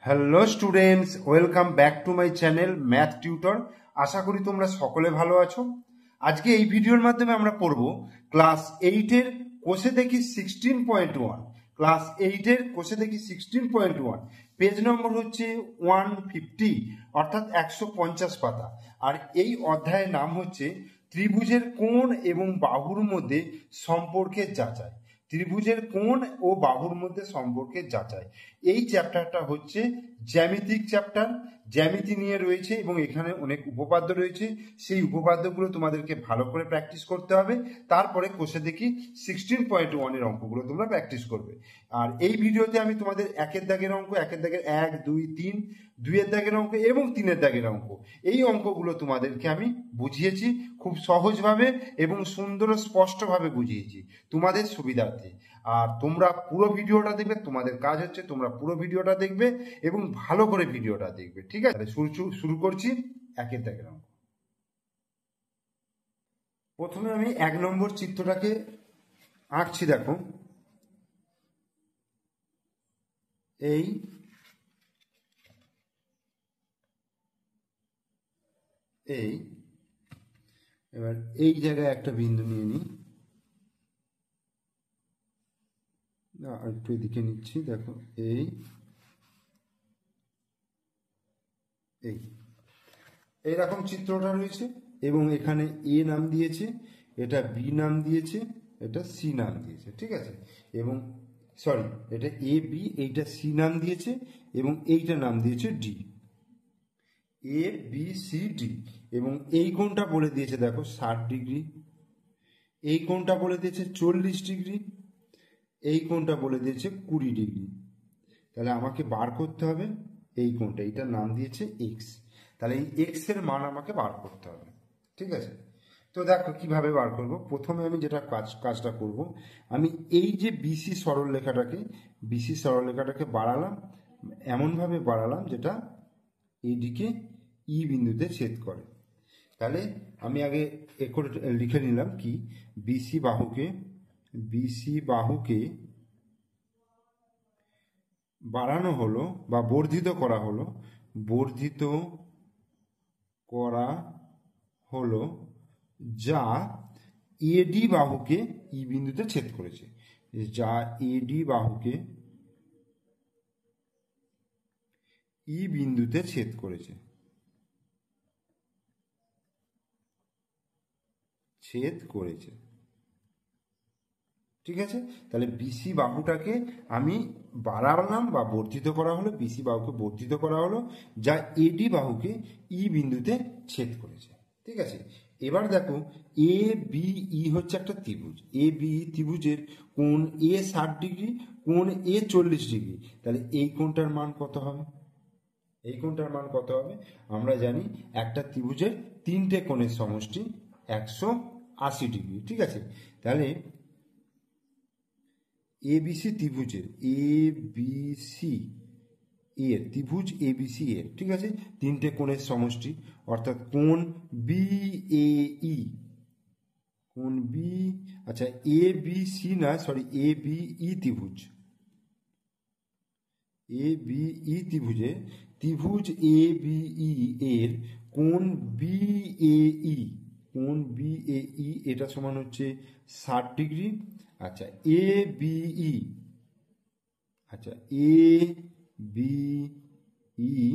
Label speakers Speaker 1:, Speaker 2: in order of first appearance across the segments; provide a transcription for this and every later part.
Speaker 1: Hello students, welcome back to my channel math tutor. আশা করি তোমরা সকলে ভালো আছো। আজকে এই ভিডিওর মাধ্যমে আমরা পড়ব ক্লাস 8-এর কোষে দেখি 16.1। ক্লাস 8-এর কোষে দেখি 16.1 পেজ নম্বর হচ্ছে 150, অর্থাৎ 150 পাতা। আর এই অধ্যায়ের নাম হচ্ছে ত্রিভুজের কোণ এবং বাহুর মধ্যে সম্পর্কের যাচাই। ত্রিভুজের কোণ ও বাহুর মধ্যে সম্পর্কের যাচাই। এই চ্যাপ্টারটা হচ্ছে জ্যামিতিক চ্যাপ্টার, জ্যামিতি নিয়ে রয়েছে এবং এখানে অনেক উপপাদ্য রয়েছে। সেই উপপাদ্যগুলো তোমাদেরকে ভালো করে প্র্যাকটিস করতে হবে, তারপরে কোষে দেখি 16.1-এর অঙ্কগুলো তোমরা প্র্যাকটিস করবে। আর এই ভিডিওতে আমি তোমাদের একের দাগের অঙ্ক, একের দাগের 1, 2, 3, 2-এর দাগের অঙ্ক এবং 3-এর দাগের অঙ্ক, এই অঙ্কগুলো তোমাদেরকে আমি বুঝিয়েছি খুব সহজভাবে এবং সুন্দর ও স্পষ্টভাবে বুঝিয়েছি তোমাদের সুবিধার্থে। আর তোমরা পুরো ভিডিওটা দেখবে, তোমাদের কাজ হচ্ছে তোমরা পুরো ভিডিওটা দেখবে এবং ভালো করে ভিডিওটা দেখবে। ঠিক আছে, শুরু করছি একের দাগের অঙ্ক। প্রথমে আমি 1 নম্বর চিত্রটাকে আঁকছি। দেখো, এই এবার এই জায়গায় একটা বিন্দু নিয়ে নিই, একটু এদিকে নিচ্ছি। দেখো, এইরকম চিত্রটা রয়েছে এবং এখানে এ নাম দিয়েছে, এটা বি নাম দিয়েছে, এটা সি নাম দিয়েছে। ঠিক আছে, এবং সরি, এটা এ বি, এইটা সি নাম দিয়েছে এবং এইটা নাম দিয়েছে D. A B C D, এবং এই কোণটা বলে দিয়েছে দেখো 60 ডিগ্রি, এই কোণটা বলে দিয়েছে 40 ডিগ্রি, এই কোণটা বলে দিয়েছে 20 ডিগ্রি। তাহলে আমাকে বার করতে হবে এই কোণটা, এইটার নাম দিয়েছে এক্স। তাহলে এই এক্স এর মান আমাকে বার করতে হবে। ঠিক আছে, তো দেখো কিভাবে বার করব। প্রথমে আমি যেটা কাজটা করব, আমি এই যে বিসি সরলরেখাটাকে বাড়ালাম, এমনভাবে বাড়ালাম যেটা এইদিকে ই বিন্দুতে ছেদ করে। তাহলে আমি আগে লিখে নিলাম কি, বিসি বাহুকে বাড়ানো হলো বা বর্ধিত করা হলো যা এডি বাহুকে ই বিন্দুতে ছেদ করেছে, যা এডি বাহুকে ই বিন্দুতে ছেদ করেছে। ঠিক আছে, তাহলে বিসি বাহুটাকে আমি বাড়ালাম বা বর্ধিত করা হলো, বিসি বাহুকে বর্ধিত করা হলো যা এডি বাহুকে ই বিন্দুতে ছেদ করেছে। ঠিক আছে, এবার দেখো এ বি ই হচ্ছে একটা ত্রিভুজ। এ বি ত্রিভুজের কোণ এ 60 ডিগ্রি, কোণ এ 40 ডিগ্রি। তাহলে এই কোণটার মান কত হবে? আমরা জানি একটা ত্রিভুজের 3টে কোণের সমষ্টি 180 ডিগ্রি। ঠিক আছে, তাহলে এবিসি ত্রিভুজের ত্রিভুজ এবিসি এর, ঠিক আছে, 3টে কোণের সমষ্টি, অর্থাৎ কোণ বিএই, আচ্ছা এ বি সি না, সরি এ বিই ত্রিভুজে ত্রিভুজ এ বিই এর কোণ বিএই এটা সমান হচ্ছে 60 ডিগ্রি। আচ্ছা এ বিই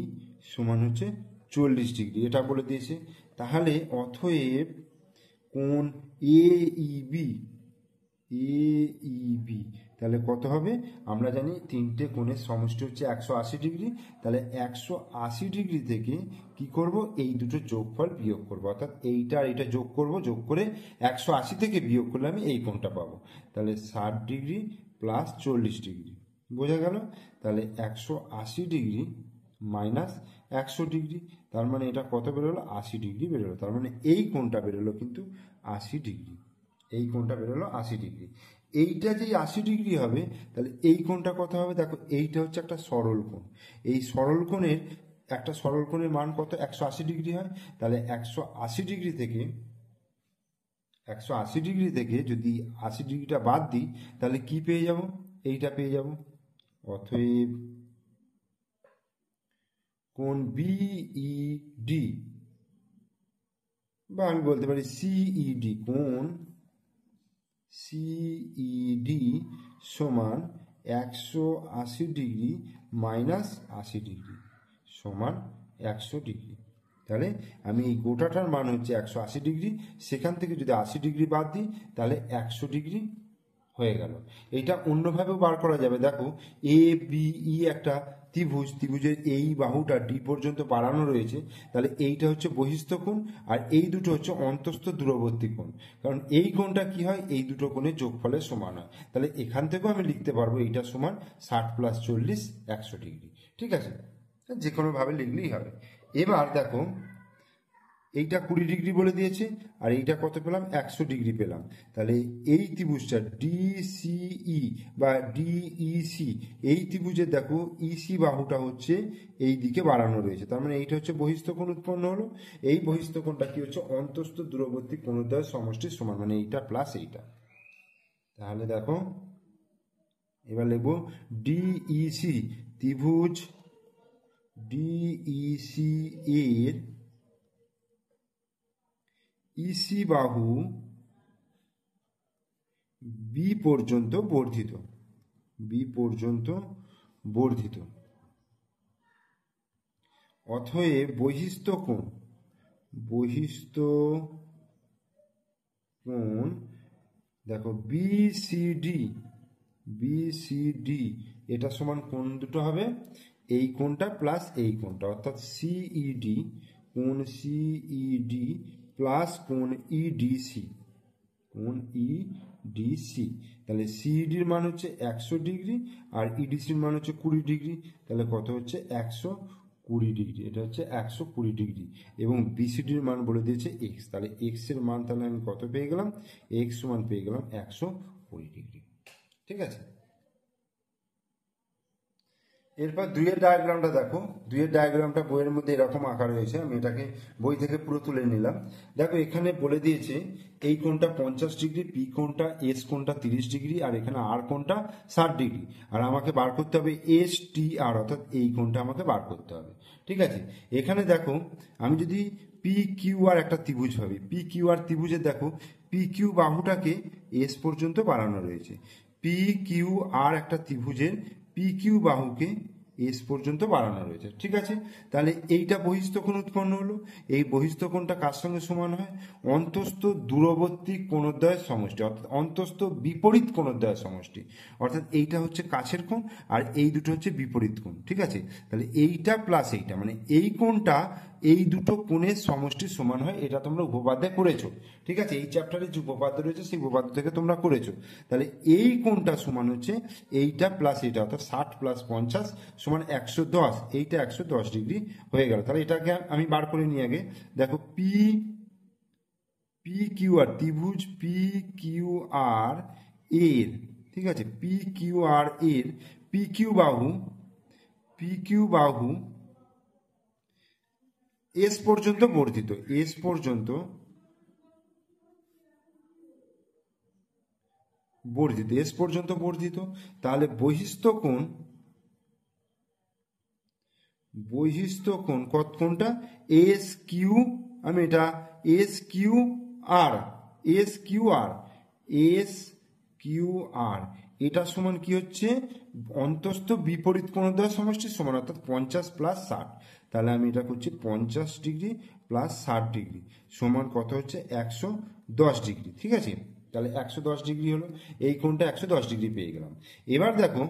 Speaker 1: সমান হচ্ছে 40 ডিগ্রি, এটা বলে দিয়েছে। তাহলে অতএব কোণ এইবি তাহলে কত হবে? আমরা জানি 3টে কোণের সমষ্টি হচ্ছে 180 ডিগ্রি। তাহলে 180 ডিগ্রি থেকে কি করব, এই দুটো যোগফল বিয়োগ করব, অর্থাৎ এইটা আর এটা যোগ করে 180 থেকে বিয়োগ করলে আমি এই কোণটা পাবো। তাহলে 60 ডিগ্রি প্লাস 40 ডিগ্রি, বোঝা গেল? তাহলে 180 ডিগ্রি মাইনাস 100 ডিগ্রি, তার মানে এটা কত বেরোলো? 80 ডিগ্রি বেরোলো। তার মানে এই কোণটা বেরোলো কিন্তু 80 ডিগ্রি, এইটা যেই 80 ডিগ্রি হবে, তাহলে এই কোণটা কত হবে? দেখো এইটা হচ্ছে একটা সরল কোণ, এই সরল কোণের মান কত? 180 ডিগ্রি হয়। তাহলে 180 ডিগ্রি থেকে যদি 80 ডিগ্রিটা বাদ দিই, তাহলে কি পেয়ে যাব? এইটা পেয়ে যাব। অতএব কোণ বিইডি, বা আমি বলতে পারি সিইডি, কোণ সিইডি সমান 180 ডিগ্রি মাইনাস 80 ডিগ্রি সমান 100 ডিগ্রি। তাহলে আমি এই গোটাটার মান হচ্ছে 180 ডিগ্রি, সেখান থেকে যদি 80 ডিগ্রি বাদ দিই তাহলে 100 ডিগ্রি হয়ে গেল। এইটা অন্যভাবেও বার করা যাবে। দেখো এ বি ই একটা ত্রিভুজ, ত্রিভুজের এই বাহুটা ডি পর্যন্ত বাড়ানো রয়েছে, তাহলে এইটা হচ্ছে বহিস্থ কোণ আর এই দুটো হচ্ছে অন্তস্থ দূরবর্তী কোণ। কারণ এই কোণটা কি হয়, এই দুটো কোণের যোগফলের সমান হয়। তাহলে এখান থেকেও আমি লিখতে পারবো এইটা সমান 60 + 40 100 ডিগ্রি। ঠিক আছে, যে কোনোভাবে লিখলেই হবে। এবার দেখো এইটা 20 ডিগ্রি বলে দিয়েছে আর এইটা কত পেলাম, 100 ডিগ্রি পেলাম। তাহলে এই ত্রিভুজটা ডিসিই বা ডিইসি, এই ত্রিভুজের দেখো ইসি বাহুটা হচ্ছে এই দিকে বাড়ানো রয়েছে, তার মানে এইটা হচ্ছে বহিস্থ কোণ উৎপন্ন হলো। এই বহিস্থ কোণটা কি হচ্ছে, অন্তস্থ দূরবর্তী কোণদ্বয়ের সমষ্টির সমান, মানে এইটা প্লাস এইটা। তাহলে দেখো এবার লিখবো ডিইসি, ত্রিভুজ ডিইসি এর ইসি বাহু বি পর্যন্ত বর্ধিত, বি পর্যন্ত বর্ধিত। অতএব বহিস্থ কোণ, বহিস্থ কোণ দেখো বিসিডি, বিসিডি এটা সমান কোণ দুটো হবে, এই কোণটা প্লাস এই কোণটা, অর্থাৎ সিইডি, কোণ সিইডি প্লাস কোণ ইডিসি, কোণ ইডিসি। তাহলে সিইডির মান হচ্ছে 100 ডিগ্রি আর ইডিসির মান হচ্ছে 20 ডিগ্রি, তাহলে কত হচ্ছে 120 ডিগ্রি, এটা হচ্ছে 120 ডিগ্রি। এবং বিসিডির মান বলে দিয়েছে এক্স, তাহলে এক্স এর মান তাহলে আমি কত পেয়ে গেলাম, এক্স সমান পেয়ে গেলাম 120 ডিগ্রি। ঠিক আছে, এরপর দুইয়ের ডায়াগ্রামটা দেখো। দুইয়ের ডায়াগ্রামটা বইয়ের মধ্যে এরকম আঁকা রয়েছে, আমি এটাকে বই থেকে পুরো তুলে নিলাম। দেখো এখানে বলে দিয়েছে এই কোণটা 50 ডিগ্রি, পি কোণটা, এস কোণটা 30 ডিগ্রি আর এখানে আর কোণটা 60 ডিগ্রি, আর আমাকে বার করতে হবে এস টি আর, অর্থাৎ এই কোণটা আমাকে বার করতে হবে। ঠিক আছে, এখানে দেখো আমি যদি পি কিউ আর একটা ত্রিভুজ হবে, পি কিউ আর ত্রিভুজে দেখো পি কিউ বাহুটাকে এস পর্যন্ত বাড়ানো রয়েছে, পি কিউ আর একটা ত্রিভুজের পি কিউ বাহুকে এস পর্যন্ত বাড়ানো রয়েছে। ঠিক আছে, তাহলে এইটা বহিস্থ কোণ উৎপন্ন হলো। এই বহিস্থ কোণটা কার সঙ্গে সমান হয়, অন্তস্থ দূরবর্তী কোণদ্বয়ের সমষ্টি, অর্থাৎ অন্তস্থ বিপরীত কোণদ্বয়ের সমষ্টি, অর্থাৎ এইটা হচ্ছে কাছের কোণ আর এই দুটো হচ্ছে বিপরীত কোণ। ঠিক আছে, তাহলে এইটা প্লাস এইটা, মানে এই কোণটা এই দুটো কোণের সমষ্টির সমান হয়। এটা তোমরা উপপাদ্যে করেছো। ঠিক আছে, এই চ্যাপ্টারে যে উপপাদ্য রয়েছে সেই উপপাদ্য থেকে তোমরা করেছো। তাহলে এই কোণটা সমান হচ্ছে এইটা প্লাস এইটা, অর্থাৎ 60 + 50 সমান 110, এইটা 110 ডিগ্রি হয়ে গেল। তাহলে এটাকে আমি বার করে নিয়ে আগে দেখো পি পি কিউ আর, ত্রিভুজ পি কিউ আর এর, ঠিক আছে, পি কিউ আর এর পি কিউ বাহু, পি কিউ বাহু এস পর্যন্ত বর্ধিত, এস পর্যন্ত বর্ধিত, এস পর্যন্ত বর্ধিত। তাহলে বহিস্থ কোণ, বহিস্থ কোণ কোনটা, এস কিউ, আমি এটা S Q R, S Q R, S Q R এটা সমান কি হচ্ছে, অন্তস্থ বিপরীত কোণদ্বয়ের সমষ্টির সমান, অর্থাৎ 50 + 60। তাহলে আমি এটা করছি 50 ডিগ্রি প্লাস 60 ডিগ্রি সমান কত হচ্ছে 110 ডিগ্রি। ঠিক আছে, তাহলে 110 ডিগ্রি হলো, এই কোণটা 110 ডিগ্রি পেয়ে গেলাম। এবার দেখো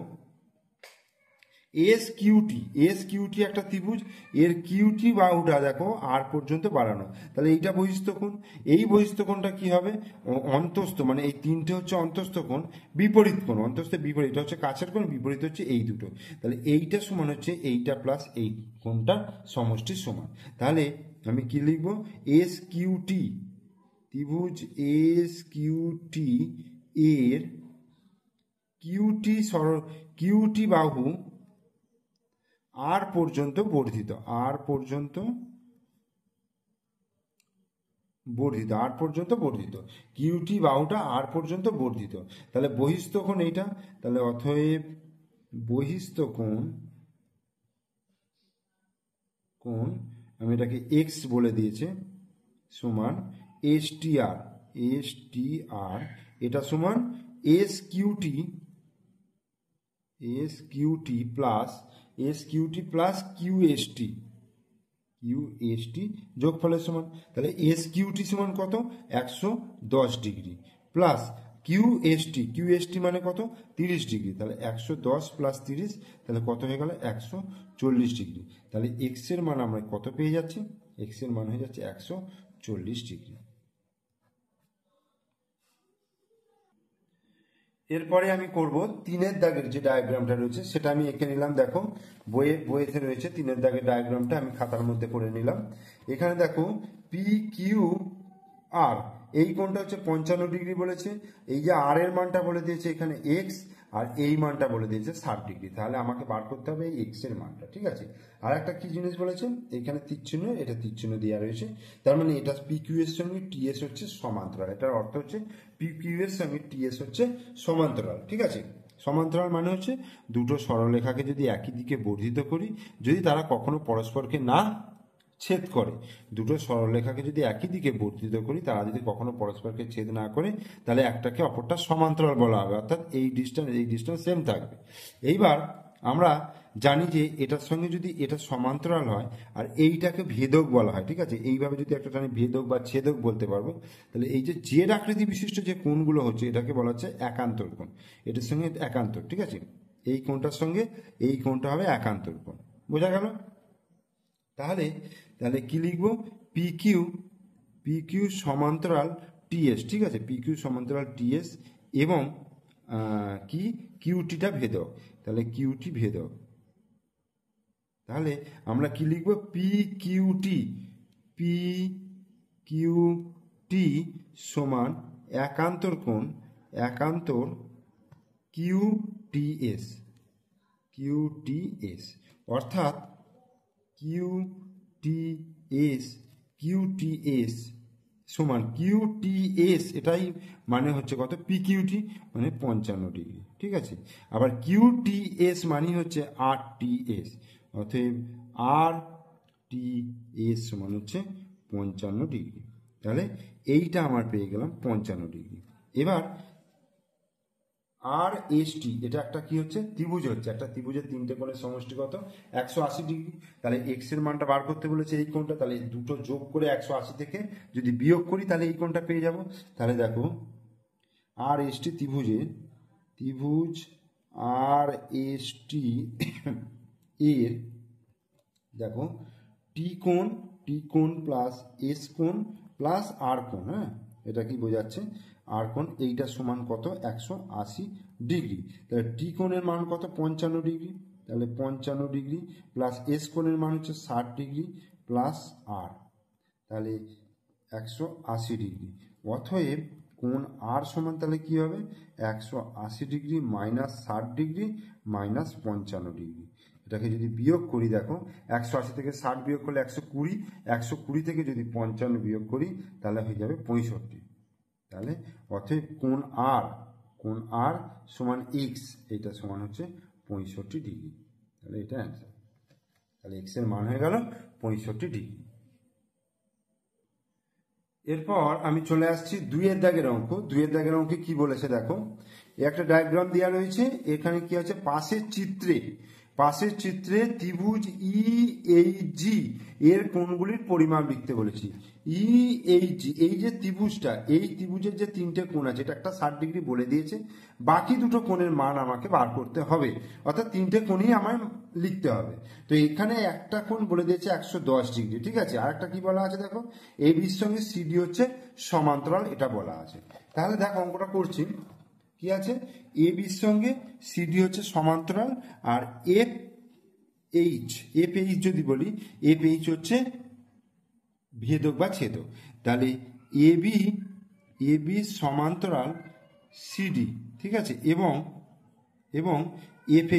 Speaker 1: এস কিউটি, এস কিউটি একটা ত্রিভুজ, এর কিউটি বাহুটা দেখো আর পর্যন্ত বাড়ানো, তাহলে এইটা বহিস্থ কোণ। এই বহিস্থ কোণটা কি হবে, অন্তস্থ, মানে এই তিনটে হচ্ছে অন্তস্থ কোণ, বিপরীত কোণ, অন্তস্থ বিপরীত, এটা হচ্ছে কাছের কোণ, বিপরীত হচ্ছে এই দুটো। তাহলে এইটা সমান হচ্ছে এইটা প্লাস এই কোণটা সমষ্টির সমান। তাহলে আমি কি লিখব, এস কিউটি, ত্রিভুজ এস কিউটি এর কিউটি কিউটি বাহু আর পর্যন্ত বর্ধিত, আর পর্যন্ত বর্ধিত, আর পর্যন্ত বর্ধিত, কিউটি বাহুটা আর পর্যন্ত বর্ধিত। তাহলে বহিস্থ কোণ এইটা, তাহলে অতএব বহিস্থ কোণ কোণ, আমি এটাকে এক্স বলে দিয়েছে, সমান এসটিআর, এসটিআর এটা সমান এসকিউটি, এসকিউটি প্লাস কিউএসটি, কিউএসটি যোগফলের সমান। তাহলে এসকিউটি সমান কত, 110 ডিগ্রি, প্লাস কিউএসটি মানে কত, 30 ডিগ্রি। তাহলে 110 প্লাস 30, তাহলে কত হয়ে গেল, 140 ডিগ্রি। তাহলে এক্স এর মান আমরা কত পেয়ে যাচ্ছি, এক্স এর মান হয়ে যাচ্ছে 140 ডিগ্রি। এরপরে আমি করব 3-এর দাগের যে ডায়াগ্রামটা রয়েছে সেটা আমি এঁকে নিলাম। দেখো বইয়েতে রয়েছে 3-এর দাগের ডায়াগ্রামটা, আমি খাতার মধ্যে করে নিলাম। এখানে দেখো পি কিউ আর, এই কোণটা হচ্ছে 55 ডিগ্রি বলেছে, এই যে আর এর মানটা বলে দিয়েছে এখানে এক্স, আর এই মানটা বলে দিয়েছে 60 ডিগ্রি। তাহলে আমাকে বার করতে হবে এই এক্স এর মানটা, ঠিক আছে। আর একটা কি জিনিস বলেছে, এখানে তীরচিহ্ন, এটা তীরচিহ্ন দেওয়া রয়েছে, তার মানে এটা পি কিউ এর সঙ্গে টিএস হচ্ছে সমান্তরাল। এটার অর্থ হচ্ছে পি কিউ এর সঙ্গে টিএস হচ্ছে সমান্তরাল, ঠিক আছে। সমান্তরাল মানে হচ্ছে দুটো সরলরেখাকে যদি একই দিকে বর্ধিত করি, যদি তারা কখনো পরস্পরকে না ছেদ করে, দুটো সরলরেখাকে যদি একই দিকে বর্ধিত করি, তারা যদি কখনো পরস্পরকে ছেদ না করে, তাহলে একটাকে অপরটা সমান্তরাল বলা হবে, অর্থাৎ এই ডিস্টেন্স সেম থাকবে। এইবার আমরা জানি যে এটার সঙ্গে যদি এটা সমান্তরাল হয় আর এইটাকে ভেদক বলা হয়, ঠিক আছে। এইভাবে যদি একটা টানি ভেদক বা ছেদক বলতে পারবো, তাহলে এই যে জেড আকৃতি বিশিষ্ট যে কোণগুলো হচ্ছে এটাকে বলা হচ্ছে একান্তর কোণ, এটার সঙ্গে একান্তর, ঠিক আছে। এই কোণটার সঙ্গে এই কোণটা হবে একান্তর কোণ, বোঝা গেল। তাহলে কি লিখবো, পি কিউ সমান্তরাল টিএস, ঠিক আছে, পি কিউ সমান্তরাল টিএস এবং কি কিউটিটা ভেদক, তাহলে কিউটি ভেদক। তাহলে আমরা কি লিখবো, পি কিউটি সমান একান্তর কোণ, একান্তর কিউটিএস, অর্থাৎ কিউটিএস সমান কিউটিএস, এটাই মানে হচ্ছে কত, পি কিউটি মানে 55 ডিগ্রি, ঠিক আছে। আবার কিউটিএস মানে হচ্ছে আরটিএস, অতএব আরটিএস সমান হচ্ছে 55 ডিগ্রি। তাহলে এইটা আমার পেয়ে গেলাম 55 ডিগ্রি। এবার আর এস টি, এটা একটা কি হচ্ছে, ত্রিভুজ হচ্ছে, একটা ত্রিভুজের 3টে কোণের সমষ্টি কত, 180 ডিগ্রি। তাহলে এক্স এর মানটা বার করতে বলেছে এই কোণটা, তাহলে দুটো যোগ করে 180 থেকে যদি বিয়োগ করি তাহলে এই কোণটা পেয়ে যাব। তাহলে দেখো আর এস টি ত্রিভুজ আর এস টি এর দেখো টি কোণ প্লাস এস কোণ প্লাস আর কোণ, হ্যাঁ এটা কি বোঝাচ্ছে, আর কোণ, এইটা সমান কত, 180 ডিগ্রি। তাহলে টি কোণের মান কত, 55 ডিগ্রি, তাহলে 55 ডিগ্রি প্লাস এস কোণের মান হচ্ছে 60 ডিগ্রি প্লাস আর, তাহলে 180 ডিগ্রি। অতএব কোণ আর সমান তাহলে কি হবে, 180 degree minus 60 degree minus 55 degree. এটাকে যদি বিয়োগ করি, দেখো 180 থেকে 60 বিয়োগ করলে 120, 120 থেকে যদি 55 বিয়োগ করি তাহলে হয়ে যাবে 65। তাহলে অতএব কোণ আর সমান এক্স, এটা সমান হচ্ছে 65 ডিগ্রি। তাহলে এটা অ্যান্সার। তাহলে এক্স এর মান হয়ে গেল 65 ডিগ্রি। এরপর আমি চলে আসছি 2-এর দাগের অঙ্ক। 2-এর দাগের অঙ্কে কি বলেছে দেখো, একটা ডায়াগ্রাম দেওয়া রয়েছে, এখানে কি আছে, পাশের চিত্রে ত্রিভুজ ইএইচজি এর কোণগুলির পরিমাপ লিখতে বলেছি। ইএইচজি এই যে ত্রিভুজটা, এই ত্রিভুজের যে 3টে কোণ আছে, এটা একটা 60 ডিগ্রি বলে দিয়েছে, বাকি দুটো কোণের মান আমাকে বার করতে হবে, অর্থাৎ 3টে কোণই আমার লিখতে হবে। তো এখানে একটা কোণ বলে দিয়েছে 110 ডিগ্রি, ঠিক আছে। আর একটা কি বলা আছে দেখো, এবির সঙ্গে সিডি হচ্ছে সমান্তরাল, এটা বলা আছে। তাহলে দেখো অঙ্কটা করছি, কি আছে, এ বির সঙ্গে সিডি হচ্ছে সমান্তরাল, আর এফ এইচ যদি বলি, এফ এইচ হচ্ছে ভেদক বা ছেদক। তাহলে এ বি সমান্তরাল সিডি, ঠিক আছে, এবং এফ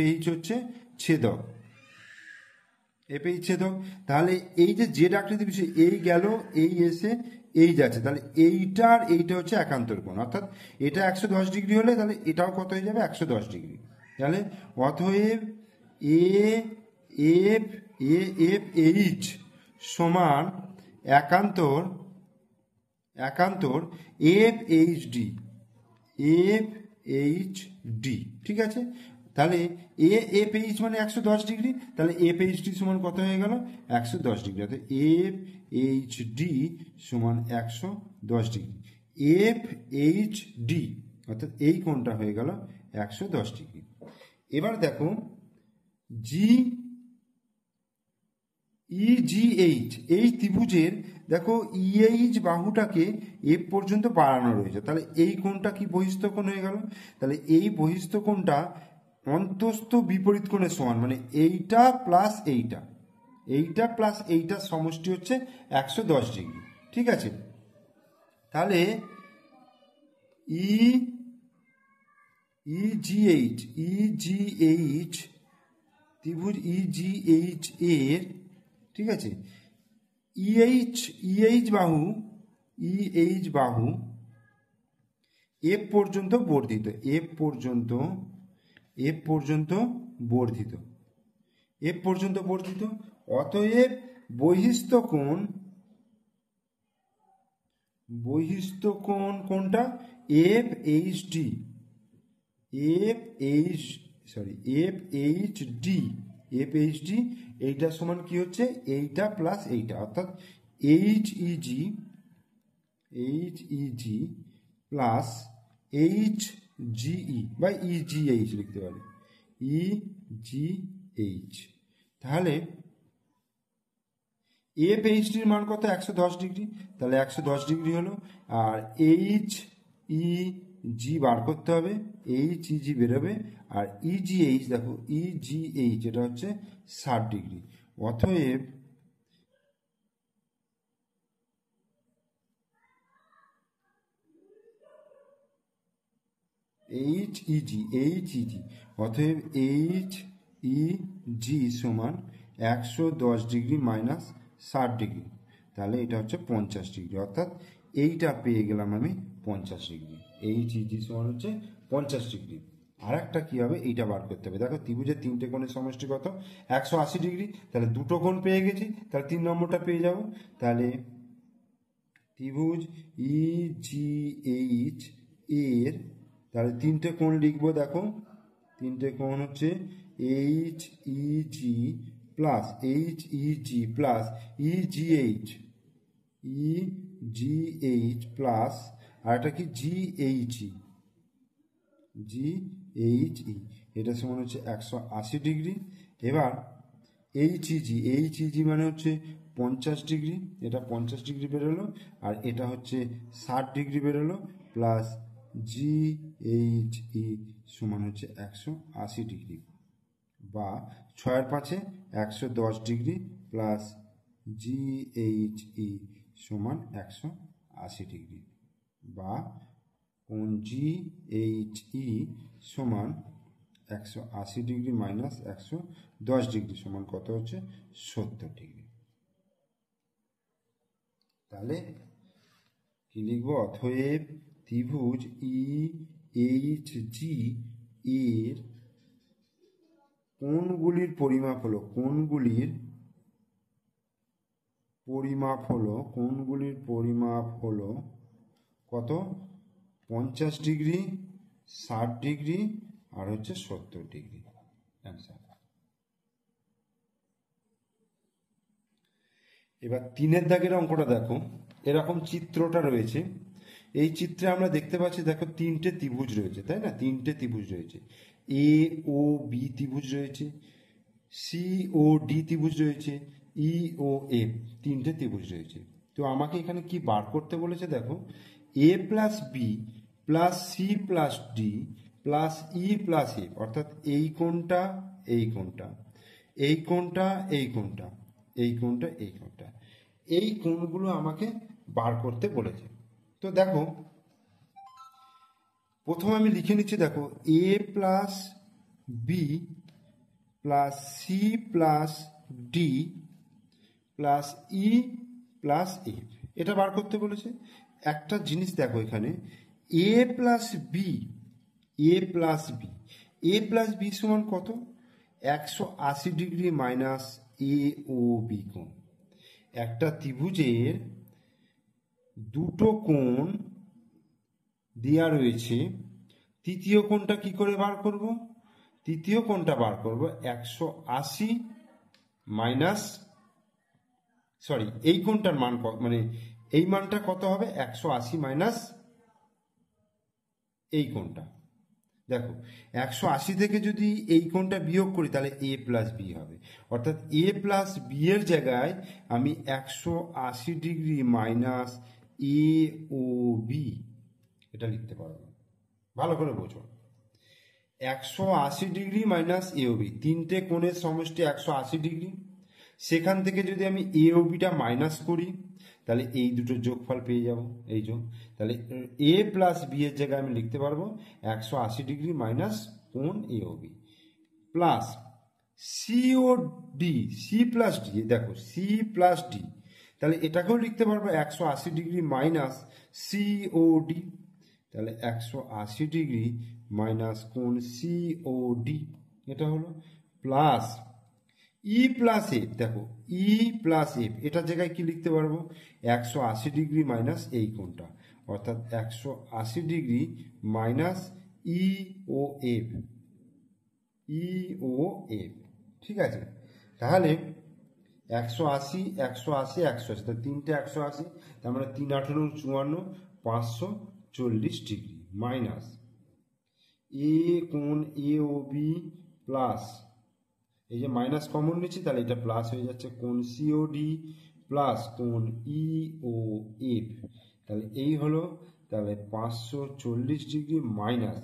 Speaker 1: এইচ হচ্ছে ছেদক, তাহলে এই যে জেড আকৃতি বিষয়, এই গেল, এই এসে এই যাচ্ছে, তাহলে এইটা হচ্ছে একান্তর কোণ, অর্থাৎ এটা 110 ডিগ্রি হলে তাহলে এটাও কত হয়ে যাবে, 110 ডিগ্রি। তাহলে অতএব A F A F H সমান একান্তর এফ এইচ ডি, ঠিক আছে। তাহলে এফ এইচ মানে 110 ডিগ্রি, তাহলে এফ এইচ ডি সমান কত হয়ে গেল? 110 ডিগ্রি। অর্থাৎ এফ এইচ ডি সমান 110 ডিগ্রি। এফ এইচ ডি অর্থাৎ এই কোণটা হয়ে গেল 110 ডিগ্রি। এবার দেখো জি ইজিএইচ, এই ত্রিভুজের দেখো ইএইচ বাহুটাকে এফ পর্যন্ত বাড়ানো রয়েছে, তাহলে এই কোণটা কি বহিস্থ কোণ হয়ে গেল? তাহলে এই বহিস্থ কোণটা অন্তস্থ বিপরীত কোণের সমান, মানে এইটা প্লাস এইটার সমষ্টি হচ্ছে 110 ডিগ্রি, ঠিক আছে। তাহলে ইজিএইচ ত্রিভুজ ইজিএইচ এর, ঠিক আছে, ইএইচ বাহু এফ পর্যন্ত বর্ধিত, অতএব বহিস্থ কোণ কোনটা? এফ এইচ ডি, এইটা সমান কি হচ্ছে? এইটা প্লাস এইটা, অর্থাৎ H EG plus H GE বা ইজিএইচ লিখতে পারি, ইজিএইচ। তাহলে এফ এইচ ডির মান কত? 110 ডিগ্রি, তাহলে 110 ডিগ্রি হলো। আর এইচ জি বার করতে হবে, এইচ ইজি বেরোবে, আর ইজিএইচ দেখো ইজিএইচ এটা হচ্ছে 60 ডিগ্রি। অতএব এইচ ইজি সমান 110 ডিগ্রি মাইনাস 60 ডিগ্রি, তাহলে এটা হচ্ছে 50 ডিগ্রি, অর্থাৎ এইটা পেয়ে গেলাম আমি 50 ডিগ্রি। এইচ ইজি সমান হচ্ছে 50 ডিগ্রি। আর একটা কী হবে? এইটা বার করতে হবে। দেখো ত্রিভুজের তিনটে কোণের সমষ্টি কত? 180 ডিগ্রি, তাহলে দুটো কোণ পেয়ে গেছি, তাহলে 3 নম্বরটা পেয়ে যাব। তাহলে ত্রিভুজ ইজিএইচ এর তাহলে তিনটে কোণ লিখবো। দেখো তিনটে কোণ হচ্ছে এইচ ইজি প্লাস ইজিএইচ প্লাস আর একটা কি জিএইচই, এটা সমান হচ্ছে 180 ডিগ্রি। এবার এইচ মানে হচ্ছে 50 ডিগ্রি, এটা 50 ডিগ্রি বেরোলো, আর এটা হচ্ছে 60 ডিগ্রি বেরোলো, প্লাস জিএইচই সমান হচ্ছে 180 ডিগ্রি, বা 6 আর 5 110 ডিগ্রি প্লাস জিএইচই সমান 180 ডিগ্রি, বা কোণ জিএইচই সমান 180 ডিগ্রি মাইনাস 110 ডিগ্রি সমান কত হচ্ছে? 70 ডিগ্রি। তাহলে কি লিখবো? অতএব ত্রিভুজ ইএইচজি এর কোণগুলির পরিমাপ হলো কত? 50 ডিগ্রি, 60 ডিগ্রি আর হচ্ছে 70 ডিগ্রি। অ্যান্সার। এবার 3 দাগের অঙ্কটা দেখো, এরকম চিত্রটা রয়েছে। এই চিত্রে আমরা দেখতে পাচ্ছি, দেখো তিনটে ত্রিভুজ রয়েছে, তাই না? তিনটে ত্রিভুজ রয়েছে, এ ও বি ত্রিভুজ রয়েছে, সি ও ডি ত্রিভুজ রয়েছে, ই ও এফ তিনটে ত্রিভুজ রয়েছে। তো আমাকে এখানে কি বার করতে বলেছে? দেখো A plus B plus C plus D plus E plus F, অর্থাৎ এই কোণটা এই কোণটা, এই কোণটা এই কোণটা, এই কোণটা এই কোণটা, এই কোণগুলো আমাকে বার করতে বলেছে। তো দেখো প্রথমে আমি লিখে নিচ্ছি। দেখো A plus B plus C plus D plus E plus F, এটা বার করতে বলেছে। একটা জিনিস দেখো এখানে, এ প্লাস বি সমান কত? 180 ডিগ্রি মাইনাস এ ও বি কোণ। একটা ত্রিভুজের দুটো কোণ দেওয়া রয়েছে, তৃতীয় কোণটা কি করে বার করব? তৃতীয় কোণটা বার করব 180 মাইনাস, সরি, এই কোণটার মান মানে এই মানটা কত হবে? 180 মাইনাস এই কোণটা। দেখো 180 থেকে যদি এই কোণটা বিয়োগ করি তাহলে এ প্লাস বি হবে, অর্থাৎ এ প্লাস বি এর জায়গায় আমি 180 ডিগ্রি মাইনাস এ ও বি এটা লিখতে পারবো। ভালো করে বোঝো, 180 ডিগ্রি মাইনাস এ ও বি, তিনটে কোণের সমষ্টি 180 ডিগ্রি। সেখান থেকে যদি আমি এ ও বিটা মাইনাস করি তাহলে এই দুটো যোগফল পেয়ে যাব, এই যোগ। তাহলে এ প্লাস বি এর জায়গায় আমি লিখতে পারবো 180 ডিগ্রি মাইনাস কোণ এ ও বি প্লাস সি ও ডি, সি প্লাস ডি, দেখো সি প্লাস ডি, তাহলে এটাকেও লিখতে পারবো 180 ডিগ্রি মাইনাস সি ও ডি। তাহলে 180 ডিগ্রি মাইনাস কোণ সি ও ডি এটা হলো, প্লাস ই প্লাস এফ, দেখো ই প্লাস এফ এটার জায়গায় কি লিখতে পারবো? 180 ডিগ্রি মাইনাস এই কোণটা, অর্থাৎ 180 ডিগ্রি মাইনাস ই ও এফ, ই ও এফ। ঠিক আছে, তাহলে 180 180 180, তাহলে তিনটে 180, তার মানে 3 18 54 540 ডিগ্রি মাইনাস এ কোণ এ ও বি প্লাস, এই যে মাইনাস কমন নিচ্ছি তাহলে এটা প্লাস হয়ে যাচ্ছে কোণ সিওডি প্লাস কোণ ই ও এফ, তাহলে এই হলো, তাহলে 540 ডিগ্রি মাইনাস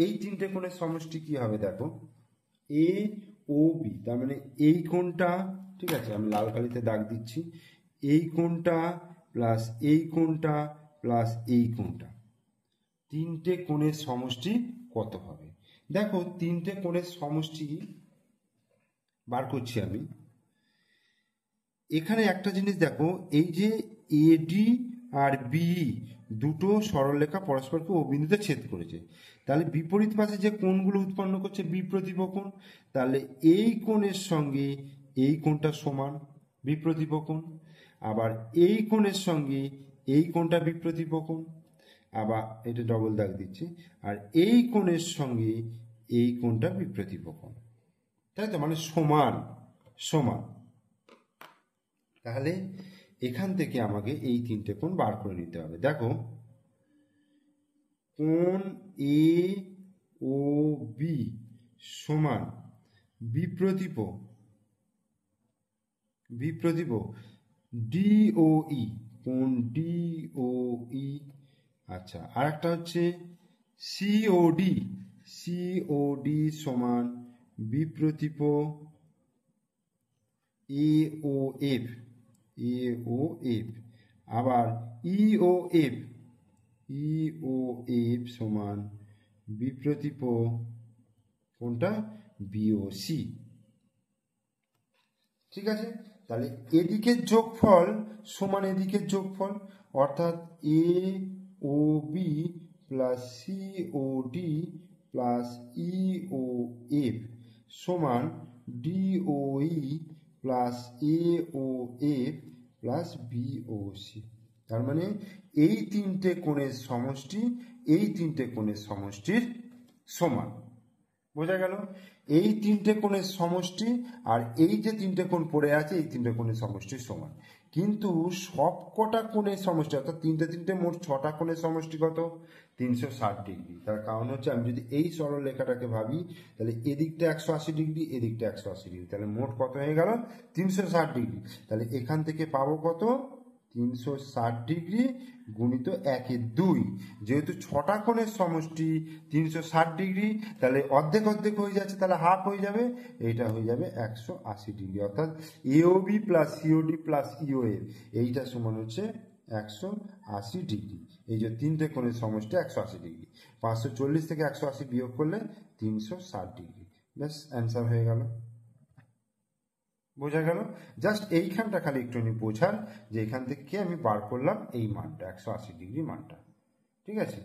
Speaker 1: এই তিনটে কোণের সমষ্টি কি হবে? দেখো এ ও বি, তার মানে এই কোণটা, ঠিক আছে আমি লাল কালিতে দাগ দিচ্ছি, এই কোণটা প্লাস এই কোণটা প্লাস এই কোণটা, তিনটে কোণের সমষ্টি কত হবে? দেখো তিনটে কোণের সমষ্টি বার করছি আমি। এখানে একটা জিনিস দেখো, এই যে এডি আর বি দুটো সরলরেখা পরস্পরকে ও বিন্দুতে ছেদ করেছে, তাহলে বিপরীত পাশে যে কোণগুলো উৎপন্ন করছে বিপ্রতীপ কোণ, তাহলে এই কোণের সঙ্গে এই কোণটা সমান বিপ্রতীপ কোণ, আবার এই কোণের সঙ্গে এই কোণটা বিপ্রতীপ কোণ, আবার এটা ডবল দাগ দিচ্ছি, আর এই কোণের সঙ্গে এই কোণটা বিপ্রতীপ কোণ, তাই তো, মানে সমান সমান। তাহলে এখান থেকে আমাকে এই তিনটে কোণ বার করে নিতে হবে। দেখো কোণ এ ও বি সমান বিপ্রতীপ ডিওই, কোণ ডিওই। আচ্ছা, আর একটা হচ্ছে সিওডি সমান বিপ্রতীপ এ ও এফ, আবার ইও এফ সমান বিপ্রতীপ কোনটা? বিওসি। ঠিক আছে, তাহলে এদিকের যোগফল সমান এদিকের যোগফল, অর্থাৎ এ ও বি প্লাস সি ও ডি প্লাস ই ও এফ সমান ডিওই প্লাস এ ও এফ প্লাস বিওসি। তার মানে এই তিনটে কোণের সমষ্টি এই তিনটে কোণের সমষ্টির সমান। বোঝা গেল? এই তিনটে কোণের সমষ্টি আর এই যে তিনটে কোণ পড়ে আছে এই তিনটে কোণের সমষ্টির সমান, কিন্তু সব কটা কোণের সমষ্টি অর্থাৎ তিনটে মোট 6টা কোণের সমষ্টি কত? 360 ডিগ্রি। তার কারণ হচ্ছে আমি যদি এই সরল রেখাটাকে ভাবি তাহলে এদিকটা 180 ডিগ্রি এদিকটা 180 ডিগ্রি, তাহলে মোট কত হয়ে গেল? 360 ডিগ্রি। তাহলে এখান থেকে পাবো কত? 360 ডিগ্রি গুণিত 1/2, যেহেতু 6টা কোণের সমষ্টি 360 ডিগ্রি, তাহলে অর্ধেক অর্ধেক হয়ে যাচ্ছে, তাহলে হাফ হয়ে যাবে, এইটা হয়ে যাবে 180 ডিগ্রি, অর্থাৎ এওবি প্লাস সিওডি প্লাস ইওএফ এইটা সমান হচ্ছে 180 ডিগ্রি। এই যে তিনটে কোণের সমষ্টি 180 ডিগ্রি, 540 থেকে 180 বিয়োগ করলে 360 ডিগ্রি, ব্যাস অ্যান্সার হয়ে গেল। বোঝা গেল? জাস্ট এইখানটা খালি একটুখানি বোঝার যে এখান থেকে আমি বার করলাম এই মানটা 180 ডিগ্রি মানটা। ঠিক আছে।